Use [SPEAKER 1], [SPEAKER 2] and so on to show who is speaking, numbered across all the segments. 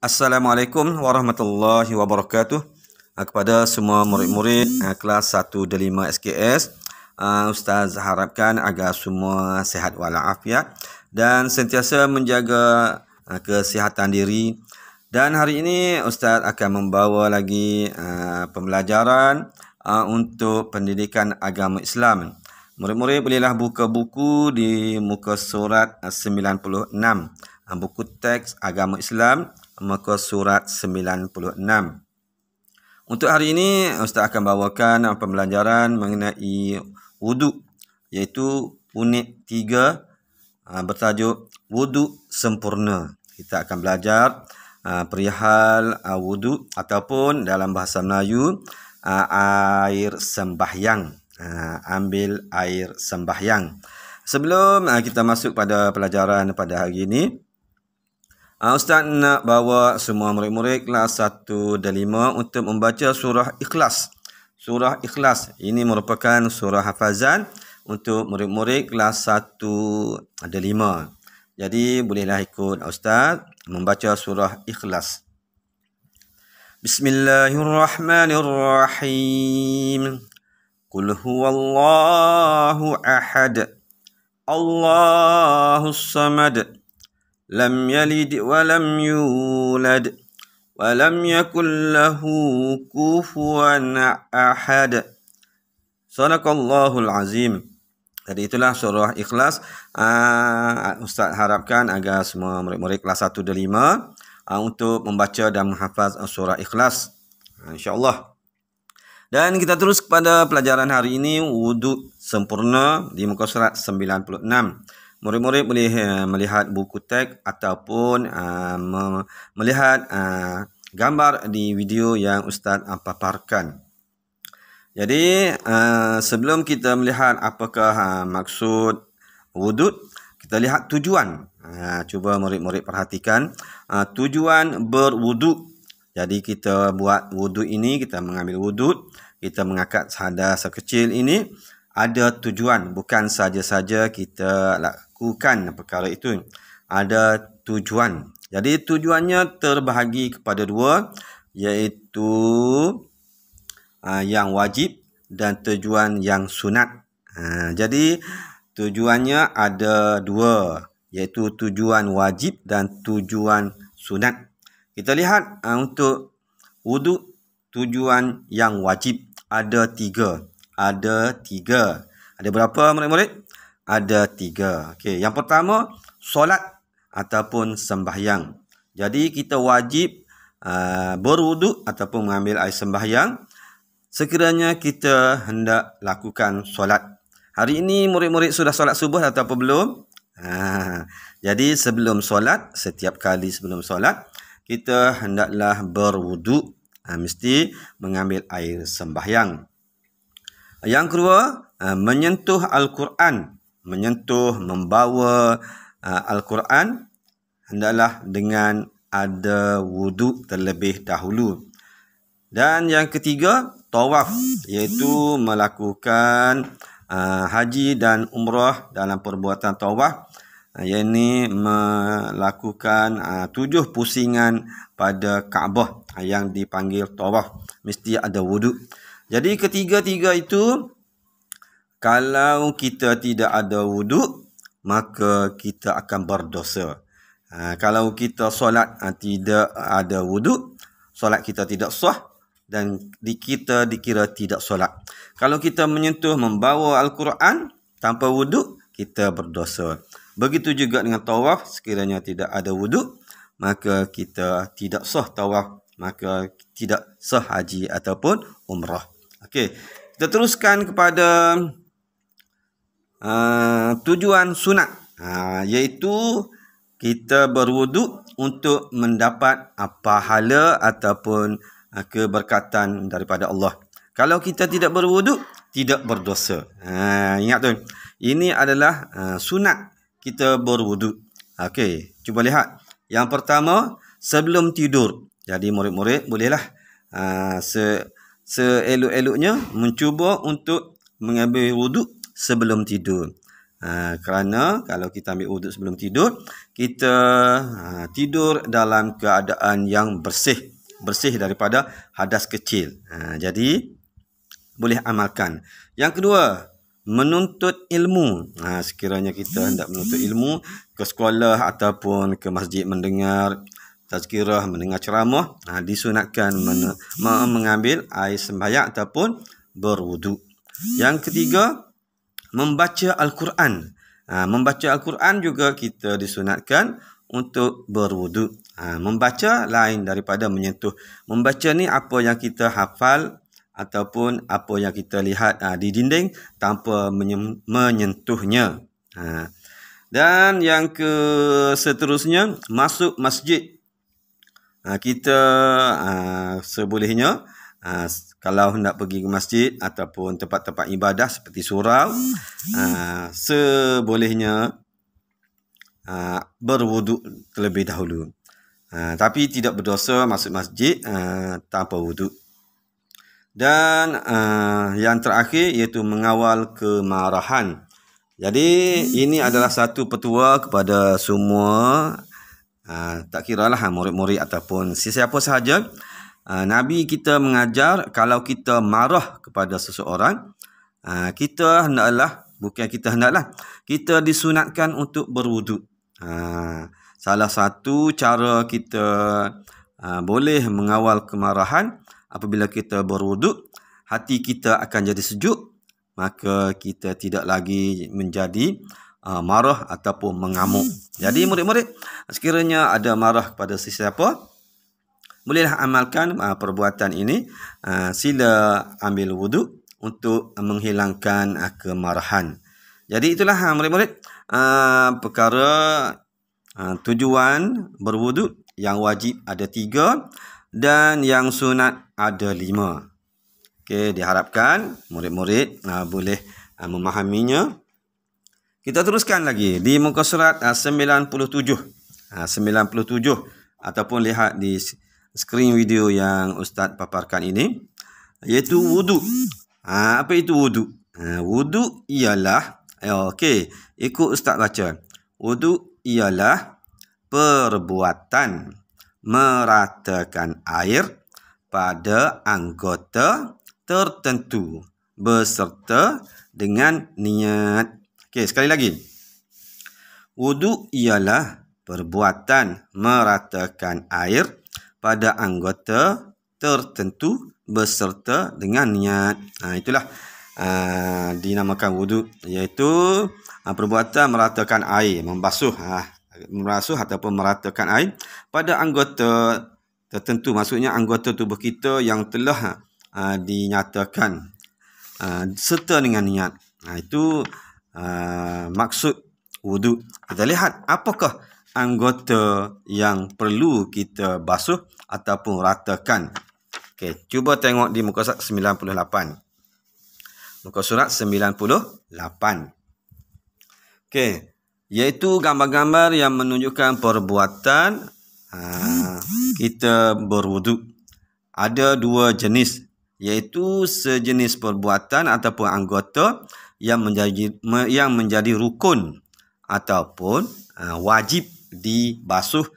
[SPEAKER 1] Assalamualaikum warahmatullahi wabarakatuh. Kepada semua murid-murid kelas 1 dan 5 SKS, Ustaz harapkan agar semua sihat walafiat dan sentiasa menjaga kesihatan diri. Dan hari ini Ustaz akan membawa lagi pembelajaran untuk pendidikan agama Islam. Murid-murid bolehlah buka buku di muka surat 96, buku teks agama Islam, muka surat 96. Untuk hari ini Ustaz akan bawakan pembelajaran mengenai wuduk, iaitu unit 3 bertajuk wuduk sempurna. Kita akan belajar perihal wuduk ataupun dalam bahasa Melayu air sembahyang, ambil air sembahyang. Sebelum kita masuk pada pelajaran pada hari ini, Ustaz nak bawa semua murid-murid kelas 1 dan 5 untuk membaca surah Ikhlas. Surah Ikhlas ini merupakan surah hafazan untuk murid-murid kelas 1 dan 5. Jadi bolehlah ikut Ustaz membaca surah Ikhlas. Bismillahirrahmanirrahim. Qul huwallahu ahad. Allahus samad. Lam yalid wa lam yulad wa lam yakul lahu kufuwan ahad. Sadaqallahul azim. Jadi itulah surah Ikhlas. Ustaz harapkan agar semua murid-murid kelas 1 dan 5 untuk membaca dan menghafaz surah Ikhlas, insya-Allah. Dan kita terus kepada pelajaran hari ini, wuduk sempurna di muka surat 96. Murid-murid boleh melihat buku teks ataupun melihat gambar di video yang Ustaz paparkan. Jadi sebelum kita melihat apakah maksud wuduk, kita lihat tujuan. Cuba murid-murid perhatikan tujuan berwuduk. Jadi kita buat wuduk ini, kita mengambil wuduk, kita mengangkat hadas sekecil ini, ada tujuan. Bukan saja-saja kita lakukan perkara itu. Ada tujuan. Jadi tujuannya terbahagi kepada dua, iaitu yang wajib dan tujuan yang sunat. Jadi tujuannya ada dua, iaitu tujuan wajib dan tujuan sunat. Kita lihat untuk wuduk, tujuan yang wajib ada tiga. Ada berapa murid-murid? Ada 3. Okey, yang pertama solat ataupun sembahyang. Jadi kita wajib berwuduk ataupun mengambil air sembahyang sekiranya kita hendak lakukan solat. Hari ini murid-murid sudah solat subuh atau belum? Jadi sebelum solat, setiap kali sebelum solat, kita hendaklah berwuduk, mesti mengambil air sembahyang. Yang kedua, menyentuh Al-Quran. Membawa Al-Quran hendaklah dengan ada wuduk terlebih dahulu. Dan yang ketiga, tawaf, iaitu melakukan haji dan umrah dalam perbuatan tawaf, iaitu melakukan 7 pusingan pada Kaabah yang dipanggil tawaf. Mesti ada wuduk. Jadi ketiga-tiga itu, kalau kita tidak ada wuduk, maka kita akan berdosa. Kalau kita solat tidak ada wuduk, solat kita tidak sah dan kita dikira tidak solat. Kalau kita menyentuh, membawa Al-Quran tanpa wuduk, kita berdosa. Begitu juga dengan tawaf, sekiranya tidak ada wuduk, maka kita tidak sah tawaf, maka tidak sah haji ataupun umrah. Okey, kita teruskan kepada tujuan sunat, iaitu kita berwuduk untuk mendapat pahala ataupun keberkatan daripada Allah. Kalau kita tidak berwuduk, tidak berdosa. Ingat tu, ini adalah sunat kita berwuduk. Okey, cuba lihat. Yang pertama, sebelum tidur. Jadi murid-murid bolehlah seelok-eloknya mencuba untuk mengambil wuduk sebelum tidur. Kerana kalau kita ambil wuduk sebelum tidur, kita tidur dalam keadaan yang bersih daripada hadas kecil. Jadi boleh amalkan. Yang kedua, menuntut ilmu. Sekiranya kita hendak menuntut ilmu ke sekolah ataupun ke masjid mendengar tazkirah, mendengar ceramah, disunatkan mengambil air sembahyang ataupun berwuduk. Yang ketiga, membaca Al-Quran. Membaca Al-Quran juga kita disunatkan untuk berwuduk. Membaca lain daripada menyentuh. Membaca ni apa yang kita hafal ataupun apa yang kita lihat di dinding tanpa menyentuhnya. Dan yang seterusnya, masuk masjid. Kita sebolehnya, kalau hendak pergi ke masjid ataupun tempat-tempat ibadah seperti surau, sebolehnya berwuduk terlebih dahulu. Tapi tidak berdosa masuk masjid tanpa wuduk. Dan yang terakhir iaitu mengawal kemarahan. Jadi ini adalah satu petua kepada semua, tak kiralah murid-murid ataupun sesiapa sahaja. Nabi kita mengajar kalau kita marah kepada seseorang, kita disunatkan untuk berwuduk. Salah satu cara kita boleh mengawal kemarahan, apabila kita berwuduk, hati kita akan jadi sejuk, maka kita tidak lagi menjadi marah ataupun mengamuk. Jadi murid-murid, sekiranya ada marah kepada sesiapa, bolehlah amalkan perbuatan ini. Sila ambil wuduk untuk menghilangkan kemarahan. Jadi itulah murid-murid perkara tujuan berwuduk. Yang wajib ada 3 dan yang sunat ada 5. Okey, diharapkan murid-murid boleh memahaminya. Kita teruskan lagi di muka surat 97. 97 ataupun lihat di skrin video yang Ustaz paparkan ini, iaitu wuduk. Apa itu wuduk? Wuduk ialah, okey, ikut Ustaz baca. Wuduk ialah perbuatan meratakan air pada anggota tertentu beserta dengan niat. Okey, sekali lagi. Wuduk ialah perbuatan meratakan air pada anggota tertentu beserta dengan niat. Itulah dinamakan wuduk, iaitu perbuatan meratakan air, membasuh ataupun meratakan air pada anggota tertentu. Maksudnya anggota tubuh kita yang telah dinyatakan serta dengan niat. Itu maksud wuduk. Kita lihat apakah anggota yang perlu kita basuh ataupun ratakan. Okey, cuba tengok di muka surat 98. Muka surat 98. Okey, iaitu gambar-gambar yang menunjukkan perbuatan kita berwuduk. Ada 2 jenis, iaitu sejenis perbuatan ataupun anggota yang menjadi rukun ataupun wajib dibasuh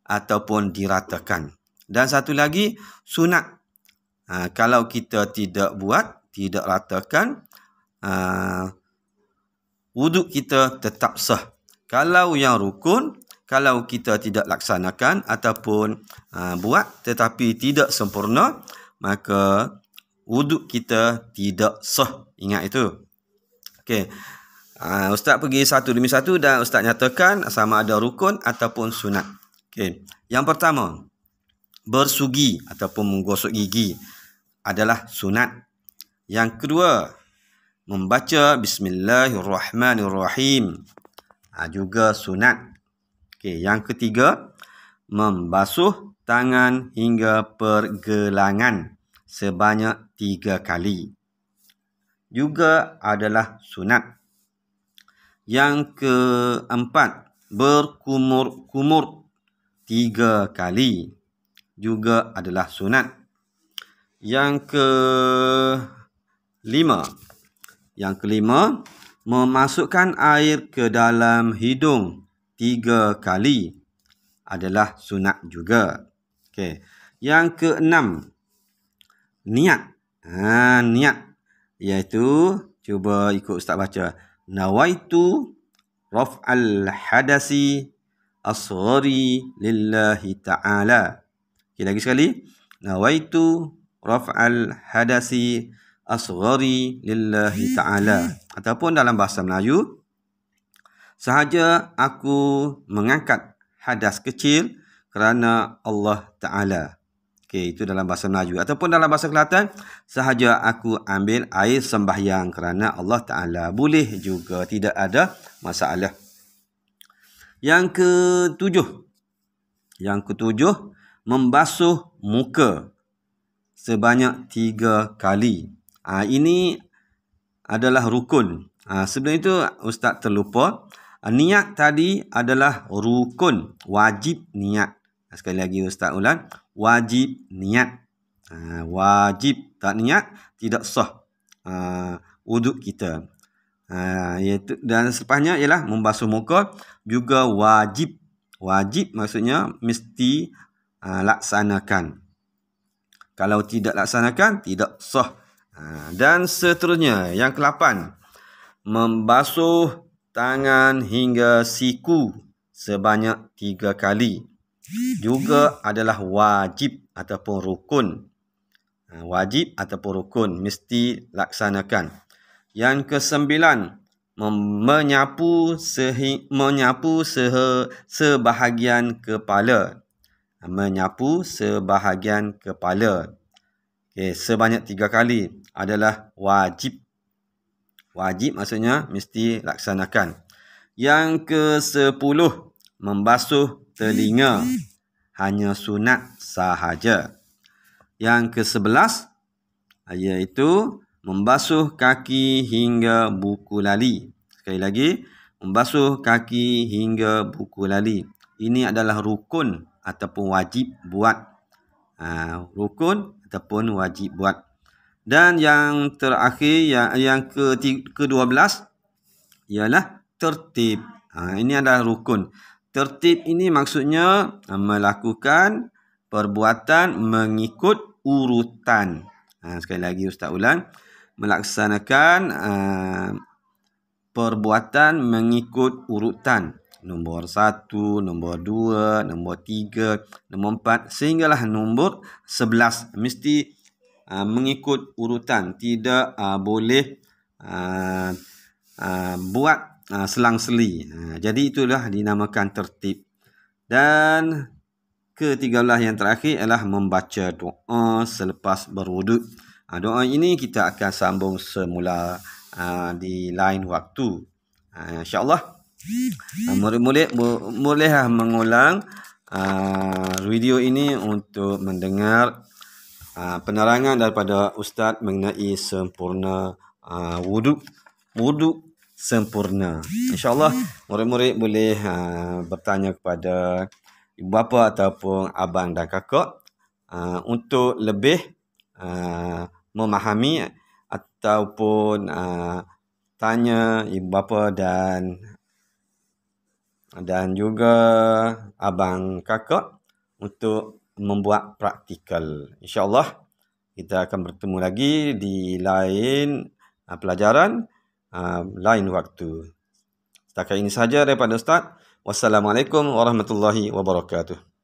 [SPEAKER 1] ataupun diratakan. Dan satu lagi, sunat. Kalau kita tidak buat, tidak ratakan, wuduk kita tetap sah. Kalau yang rukun, kalau kita tidak laksanakan ataupun buat tetapi tidak sempurna, maka wuduk kita tidak sah. Ingat itu. Okey. Ustaz pergi satu demi satu dan Ustaz nyatakan sama ada rukun ataupun sunat. Okey. Yang pertama, bersugi ataupun menggosok gigi adalah sunat. Yang kedua, membaca Bismillahirrahmanirrahim juga sunat. Okey, yang ketiga, membasuh tangan hingga pergelangan sebanyak 3 kali juga adalah sunat. Yang keempat, berkumur-kumur 3 kali juga adalah sunat. Yang kelima, memasukkan air ke dalam hidung 3 kali adalah sunat juga. Okey. Yang keenam, niat. Niat iaitu, cuba ikut Ustaz baca. Nawaitu raf'al hadasi asghari lillahi ta'ala. Okey, lagi sekali. Nawaitu raf'al hadasi asghari lillahi ta'ala. Ataupun dalam bahasa Melayu, sahaja aku mengangkat hadas kecil kerana Allah Ta'ala. Okey, itu dalam bahasa Melayu. Ataupun dalam bahasa Kelantan, sahaja aku ambil air sembahyang kerana Allah Ta'ala. Boleh juga, tidak ada masalah. Yang ketujuh, membasuh muka sebanyak 3 kali. Ini adalah rukun. Sebelum itu Ustaz terlupa. Niat tadi adalah rukun. Wajib niat. Sekali lagi Ustaz ulang. Wajib niat. Wajib. Tak niat, tidak sah wuduk kita. Iaitu, dan selepasnya ialah membasuh muka juga wajib. Wajib maksudnya mesti laksanakan. Kalau tidak laksanakan, tidak sah. Dan seterusnya, yang ke-8, membasuh tangan hingga siku sebanyak 3 kali. Juga adalah wajib ataupun rukun. Wajib ataupun rukun, mesti laksanakan. Yang ke-9, menyapu sebahagian kepala. Menyapu sebahagian kepala. Okey, sebanyak 3 kali adalah wajib. Wajib maksudnya mesti laksanakan. Yang ke-10, membasuh telinga. Hanya sunat sahaja. Yang ke-11, iaitu membasuh kaki hingga buku lali. Sekali lagi, membasuh kaki hingga buku lali. Ini adalah rukun ataupun wajib buat. Rukun ataupun wajib buat. Dan yang terakhir, yang ke-12 ialah tertib. Ini adalah rukun. Tertib ini maksudnya melakukan perbuatan mengikut urutan. Sekali lagi Ustaz ulang. Melaksanakan perbuatan mengikut urutan. Nombor 1, nombor 2, nombor 3, nombor 4, sehinggalah nombor 11. Mesti mengikut urutan. Tidak boleh buat selang-seli. Jadi itulah dinamakan tertib. Dan ke-13 yang terakhir ialah membaca doa selepas berwuduk. Doa ini kita akan sambung semula di lain waktu. InsyaAllah. Murid-murid boleh mengulang video ini untuk mendengar penerangan daripada Ustaz mengenai sempurna wuduk sempurna. InsyaAllah murid-murid boleh bertanya kepada ibu bapa ataupun abang dan kakak untuk lebih memahami ataupun tanya ibu bapa dan juga abang kakak untuk membuat praktikal. InsyaAllah kita akan bertemu lagi di lain pelajaran, lain waktu. Setakat ini sahaja daripada Ustaz. Wassalamualaikum warahmatullahi wabarakatuh.